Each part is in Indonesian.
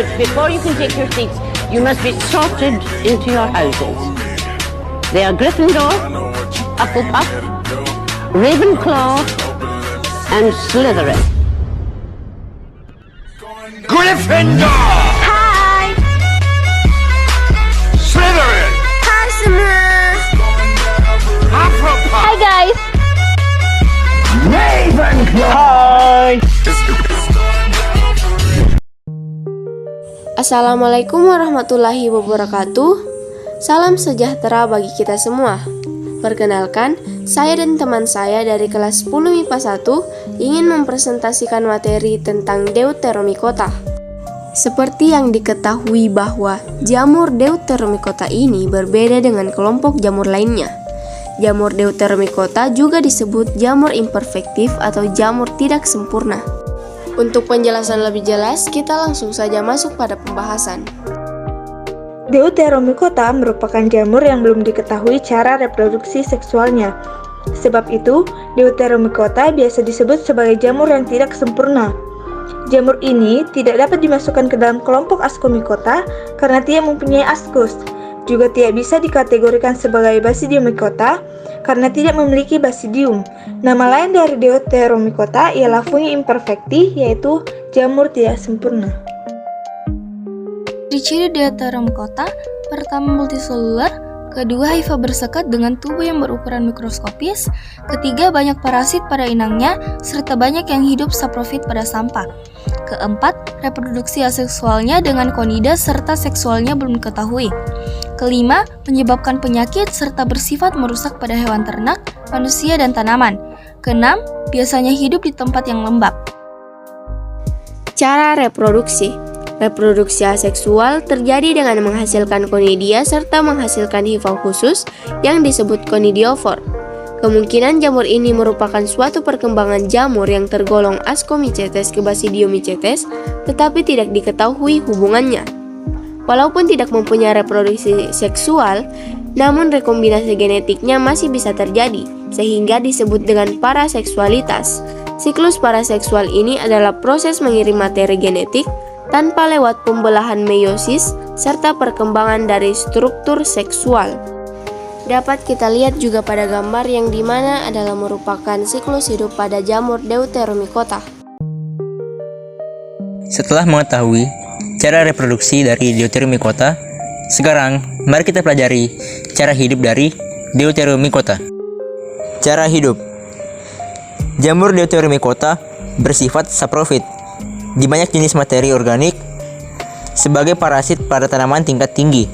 but before you can take your seats, you must be sorted into your houses. They are Gryffindor, Hufflepuff, Ravenclaw, and Slytherin. Gryffindor! Hai! Slytherin! Hai semua! Hufflepuff! Hai guys! Ravenclaw! Hi! Assalamualaikum warahmatullahi wabarakatuh. Salam sejahtera bagi kita semua. Perkenalkan, saya dan teman saya dari kelas 10 MIPA 1 ingin mempresentasikan materi tentang Deuteromycota. Seperti yang diketahui bahwa jamur Deuteromycota ini berbeda dengan kelompok jamur lainnya. Jamur Deuteromycota juga disebut jamur imperfektif atau jamur tidak sempurna. Untuk penjelasan lebih jelas, kita langsung saja masuk pada pembahasan. Deuteromycota merupakan jamur yang belum diketahui cara reproduksi seksualnya. Sebab itu, Deuteromycota biasa disebut sebagai jamur yang tidak sempurna. Jamur ini tidak dapat dimasukkan ke dalam kelompok Ascomycota karena tidak mempunyai ascus. Juga tidak bisa dikategorikan sebagai Basidiomycota karena tidak memiliki basidium. Nama lain dari Deuteromycota ialah Fungi imperfecti, yaitu jamur tidak sempurna. Ciri-ciri Deuteromycota: pertama, multiselular; kedua, hifa bersekat dengan tubuh yang berukuran mikroskopis; ketiga, banyak parasit pada inangnya, serta banyak yang hidup saprofit pada sampah; keempat, reproduksi aseksualnya dengan konida serta seksualnya belum diketahui; kelima, menyebabkan penyakit serta bersifat merusak pada hewan ternak, manusia, dan tanaman; keenam, biasanya hidup di tempat yang lembab. Cara reproduksi. Reproduksi aseksual terjadi dengan menghasilkan konidia serta menghasilkan hifa khusus yang disebut konidiofor. Kemungkinan jamur ini merupakan suatu perkembangan jamur yang tergolong Ascomycetes ke Basidiomycetes, tetapi tidak diketahui hubungannya. Walaupun tidak mempunyai reproduksi seksual, namun rekombinasi genetiknya masih bisa terjadi, sehingga disebut dengan paraseksualitas. Siklus paraseksual ini adalah proses mengirim materi genetik tanpa lewat pembelahan meiosis serta perkembangan dari struktur seksual. Dapat kita lihat juga pada gambar yang dimana adalah merupakan siklus hidup pada jamur Deuteromycota. Setelah mengetahui cara reproduksi dari Deuteromycota, sekarang mari kita pelajari cara hidup dari Deuteromycota. Cara hidup. Jamur Deuteromycota bersifat saprofit di banyak jenis materi organik sebagai parasit pada tanaman tingkat tinggi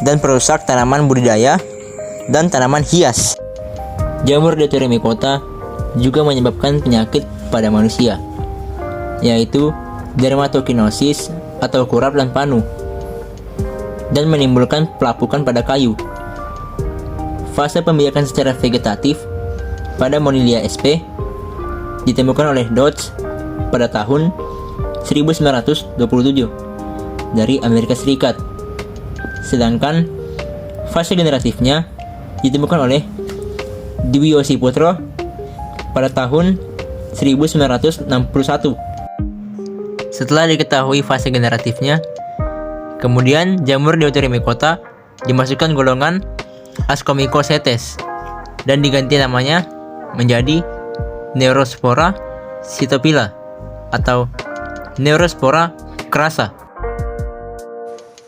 dan perusak tanaman budidaya dan tanaman hias. Jamur Deuteromycota juga menyebabkan penyakit pada manusia, yaitu dermatokinosis atau kurap dan panu, dan menimbulkan pelapukan pada kayu. Fase pembiakan secara vegetatif pada Monilia sp ditemukan oleh Dodds pada tahun 1927 dari Amerika Serikat. Sedangkan fase generatifnya ditemukan oleh Dwi Yossiputro pada tahun 1961. Setelah diketahui fase generatifnya, kemudian jamur Deuteromycota dimasukkan golongan Ascomycosetes dan diganti namanya menjadi Neurospora cytopila atau Neurospora crassa.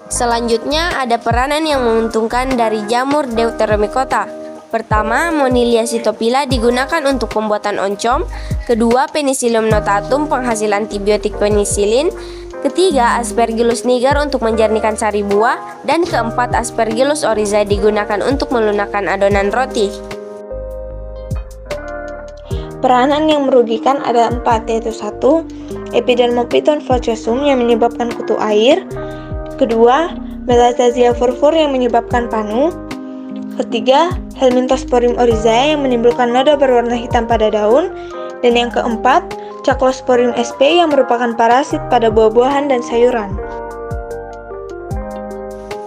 Selanjutnya ada peranan yang menguntungkan dari jamur Deuteromycota. Pertama, Monilia cytopila digunakan untuk pembuatan oncom. Kedua, Penicillium notatum penghasil antibiotik penisilin. Ketiga, Aspergillus niger untuk menjernihkan sari buah. Dan keempat, Aspergillus oryza digunakan untuk melunakkan adonan roti. Peranan yang merugikan ada 4, yaitu 1. Epidermophyton fochosum yang menyebabkan kutu air. Kedua, Melasthasia furfur yang menyebabkan panu. Ketiga, Helminthosporium oryzae yang menimbulkan noda berwarna hitam pada daun. Dan yang keempat, Chaclosporium sp yang merupakan parasit pada buah-buahan dan sayuran.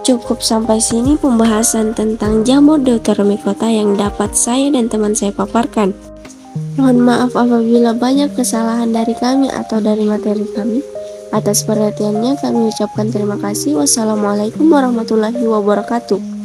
Cukup sampai sini pembahasan tentang jamur Deuteromycota yang dapat saya dan teman saya paparkan. Mohon maaf apabila banyak kesalahan dari kami atau dari materi kami. Atas perhatiannya kami ucapkan terima kasih. Wassalamualaikum warahmatullahi wabarakatuh.